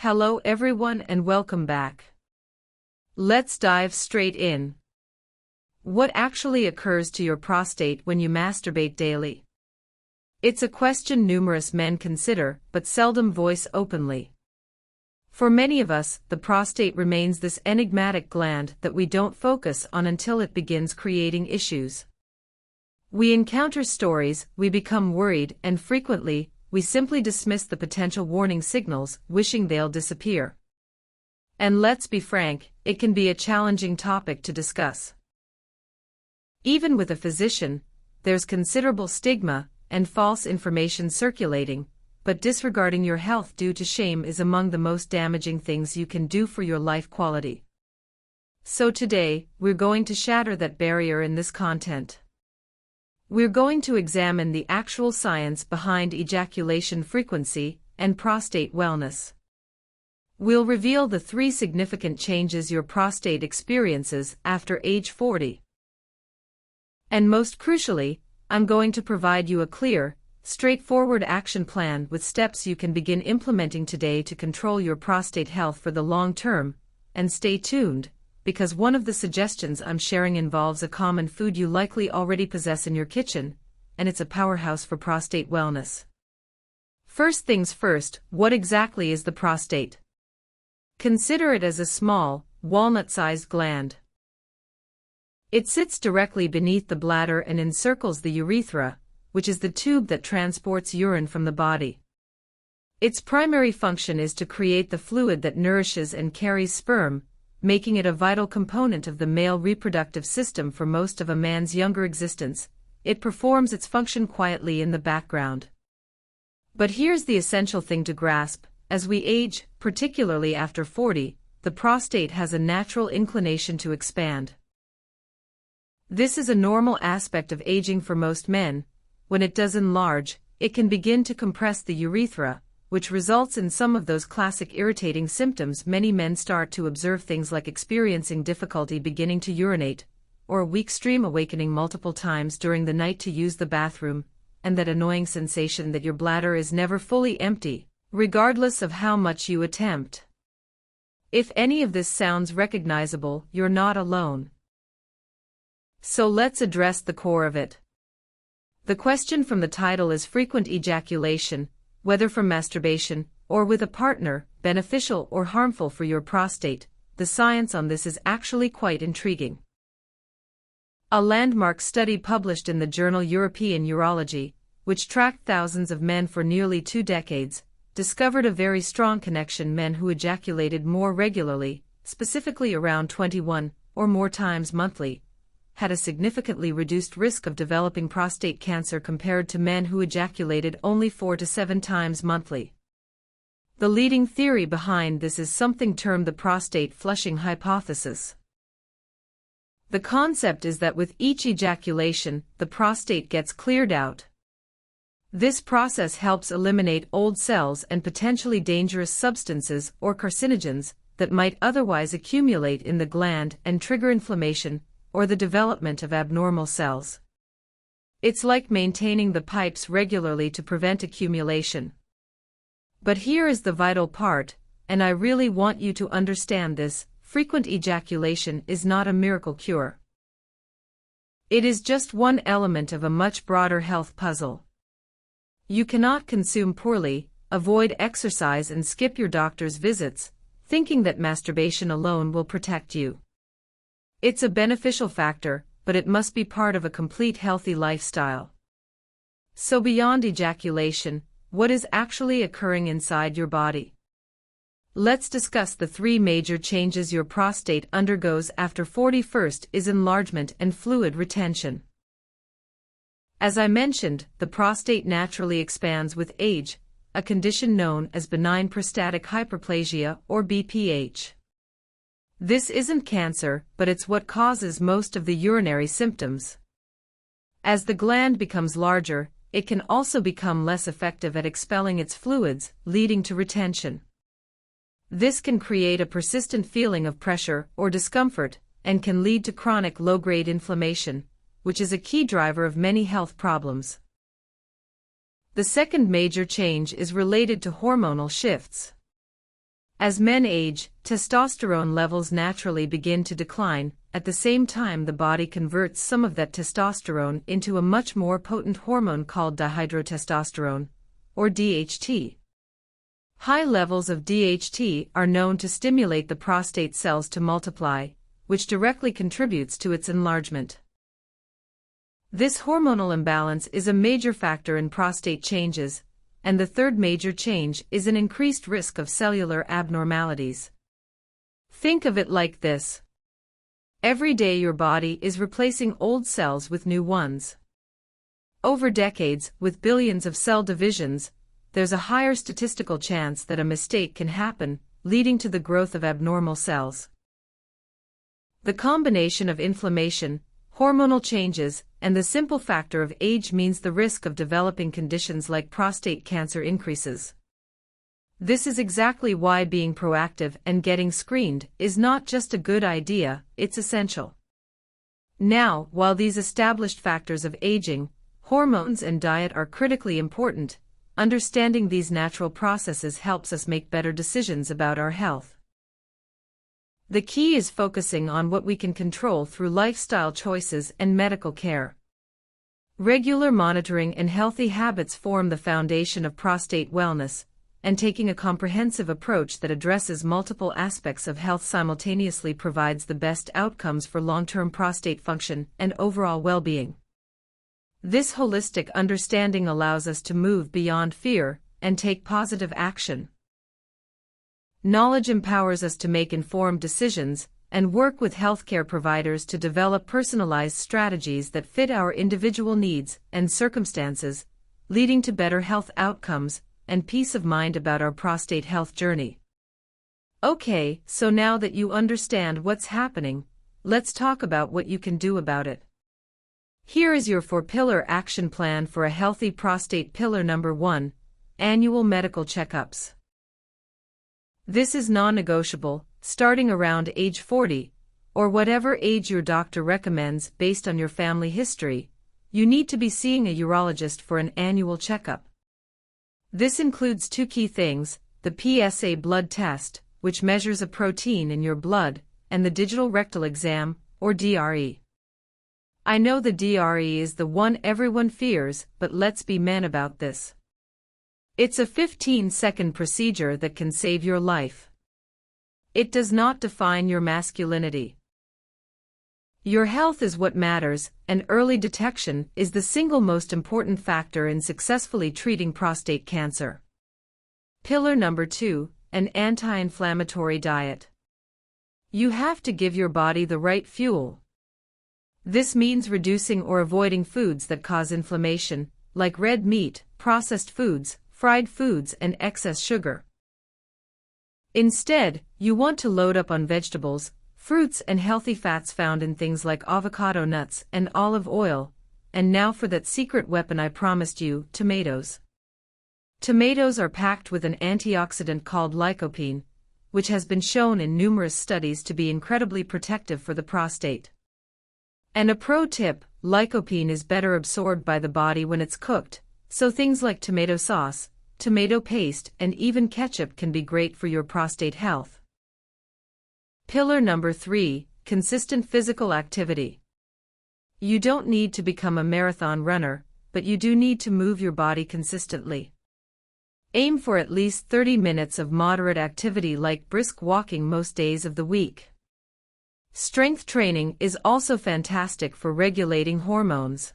Hello everyone and welcome back. Let's dive straight in. What actually occurs to your prostate when you masturbate daily? It's a question numerous men consider, but seldom voice openly. For many of us, the prostate remains this enigmatic gland that we don't focus on until it begins creating issues. We encounter stories, we become worried, and frequently, we simply dismiss the potential warning signals, wishing they'll disappear. And let's be frank, it can be a challenging topic to discuss. Even with a physician, there's considerable stigma and false information circulating, but disregarding your health due to shame is among the most damaging things you can do for your life quality. So today, we're going to shatter that barrier in this content. We're going to examine the actual science behind ejaculation frequency and prostate wellness. We'll reveal the 3 significant changes your prostate experiences after age 40. And most crucially, I'm going to provide you a clear, straightforward action plan with steps you can begin implementing today to control your prostate health for the long term. And stay tuned, because one of the suggestions I'm sharing involves a common food you likely already possess in your kitchen, and it's a powerhouse for prostate wellness. First things first, what exactly is the prostate? Consider it as a small, walnut-sized gland. It sits directly beneath the bladder and encircles the urethra, which is the tube that transports urine from the body. Its primary function is to create the fluid that nourishes and carries sperm, making it a vital component of the male reproductive system for most of a man's younger existence. It performs its function quietly in the background. But here's the essential thing to grasp: as we age, particularly after 40, the prostate has a natural inclination to expand. This is a normal aspect of aging for most men. When it does enlarge, it can begin to compress the urethra, which results in some of those classic irritating symptoms. Many men start to observe, things like experiencing difficulty beginning to urinate, or a weak stream awakening multiple times during the night to use the bathroom, and that annoying sensation that your bladder is never fully empty, regardless of how much you attempt. If any of this sounds recognizable, you're not alone. So let's address the core of it. The question from the title is frequent ejaculation, whether from masturbation or with a partner, beneficial or harmful for your prostate. The science on this is actually quite intriguing. A landmark study published in the journal European Urology, which tracked thousands of men for nearly 2 decades, discovered a very strong connection. Men who ejaculated more regularly, specifically around 21 or more times monthly, had a significantly reduced risk of developing prostate cancer compared to men who ejaculated only 4 to 7 times monthly. The leading theory behind this is something termed the prostate flushing hypothesis. The concept is that with each ejaculation, the prostate gets cleared out. This process helps eliminate old cells and potentially dangerous substances or carcinogens that might otherwise accumulate in the gland and trigger inflammation or the development of abnormal cells. It's like maintaining the pipes regularly to prevent accumulation. But here is the vital part, and I really want you to understand this: frequent ejaculation is not a miracle cure. It is just one element of a much broader health puzzle. You cannot consume poorly, avoid exercise, and skip your doctor's visits, thinking that masturbation alone will protect you. It's a beneficial factor, but it must be part of a complete healthy lifestyle. So beyond ejaculation, what is actually occurring inside your body? Let's discuss the 3 major changes your prostate undergoes after 40. First is enlargement and fluid retention. As I mentioned, the prostate naturally expands with age, a condition known as benign prostatic hyperplasia or BPH. This isn't cancer, but it's what causes most of the urinary symptoms. As the gland becomes larger, it can also become less effective at expelling its fluids, leading to retention. This can create a persistent feeling of pressure or discomfort, and can lead to chronic low-grade inflammation, which is a key driver of many health problems. The second major change is related to hormonal shifts. As men age, testosterone levels naturally begin to decline. At the same time, the body converts some of that testosterone into a much more potent hormone called dihydrotestosterone, or DHT. High levels of DHT are known to stimulate the prostate cells to multiply, which directly contributes to its enlargement. This hormonal imbalance is a major factor in prostate changes, and the third major change is an increased risk of cellular abnormalities. Think of it like this. Every day your body is replacing old cells with new ones. Over decades, with billions of cell divisions, there's a higher statistical chance that a mistake can happen, leading to the growth of abnormal cells. The combination of inflammation, hormonal changes, and the simple factor of age means the risk of developing conditions like prostate cancer increases. This is exactly why being proactive and getting screened is not just a good idea, it's essential. Now, while these established factors of aging, hormones and diet are critically important, understanding these natural processes helps us make better decisions about our health. The key is focusing on what we can control through lifestyle choices and medical care. Regular monitoring and healthy habits form the foundation of prostate wellness, and taking a comprehensive approach that addresses multiple aspects of health simultaneously provides the best outcomes for long-term prostate function and overall well-being. This holistic understanding allows us to move beyond fear and take positive action. Knowledge empowers us to make informed decisions and work with healthcare providers to develop personalized strategies that fit our individual needs and circumstances, leading to better health outcomes and peace of mind about our prostate health journey. Okay, so now that you understand what's happening, let's talk about what you can do about it. Here is your 4-pillar action plan for a healthy prostate. Pillar number 1, annual medical checkups. This is non-negotiable, starting around age 40, or whatever age your doctor recommends based on your family history. You need to be seeing a urologist for an annual checkup. This includes 2 key things: the PSA blood test, which measures a protein in your blood, and the digital rectal exam, or DRE. I know the DRE is the one everyone fears, but let's be men about this. It's a 15-second procedure that can save your life. It does not define your masculinity. Your health is what matters, and early detection is the single most important factor in successfully treating prostate cancer. Pillar number 2, an anti-inflammatory diet. You have to give your body the right fuel. This means reducing or avoiding foods that cause inflammation, like red meat, processed foods, fried foods, and excess sugar. Instead, you want to load up on vegetables, fruits, and healthy fats found in things like avocado nuts and olive oil. And now for that secret weapon I promised you, tomatoes. Tomatoes are packed with an antioxidant called lycopene, which has been shown in numerous studies to be incredibly protective for the prostate. And a pro tip, lycopene is better absorbed by the body when it's cooked, so things like tomato sauce, tomato paste, and even ketchup can be great for your prostate health. Pillar number 3, consistent physical activity. You don't need to become a marathon runner, but you do need to move your body consistently. Aim for at least 30 minutes of moderate activity like brisk walking most days of the week. Strength training is also fantastic for regulating hormones.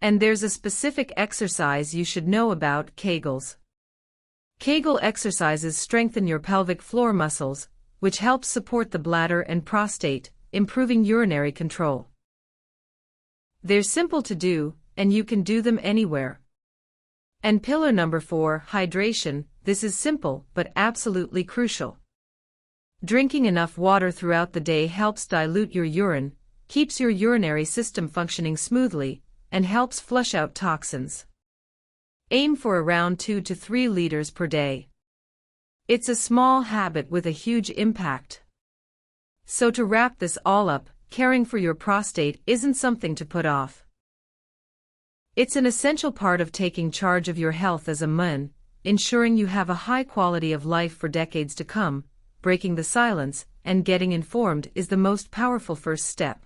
And there's a specific exercise you should know about: Kegels. Kegel exercises strengthen your pelvic floor muscles, which helps support the bladder and prostate, improving urinary control. They're simple to do, and you can do them anywhere. And pillar number 4, hydration. This is simple, but absolutely crucial. Drinking enough water throughout the day helps dilute your urine, keeps your urinary system functioning smoothly, and helps flush out toxins. Aim for around 2 to 3 liters per day. It's a small habit with a huge impact. So to wrap this all up, caring for your prostate isn't something to put off. It's an essential part of taking charge of your health as a man, ensuring you have a high quality of life for decades to come. Breaking the silence and getting informed is the most powerful first step.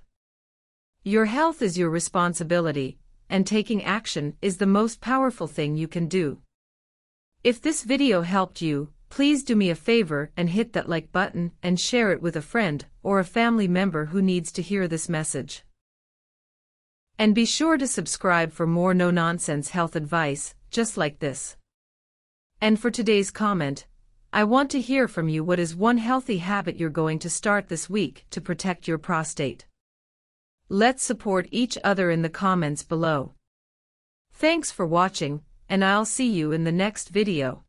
Your health is your responsibility, and taking action is the most powerful thing you can do. If this video helped you, please do me a favor and hit that like button and share it with a friend or a family member who needs to hear this message. And be sure to subscribe for more no-nonsense health advice, just like this. And for today's comment, I want to hear from you. What is one healthy habit you're going to start this week to protect your prostate? Let's support each other in the comments below. Thanks for watching, and I'll see you in the next video.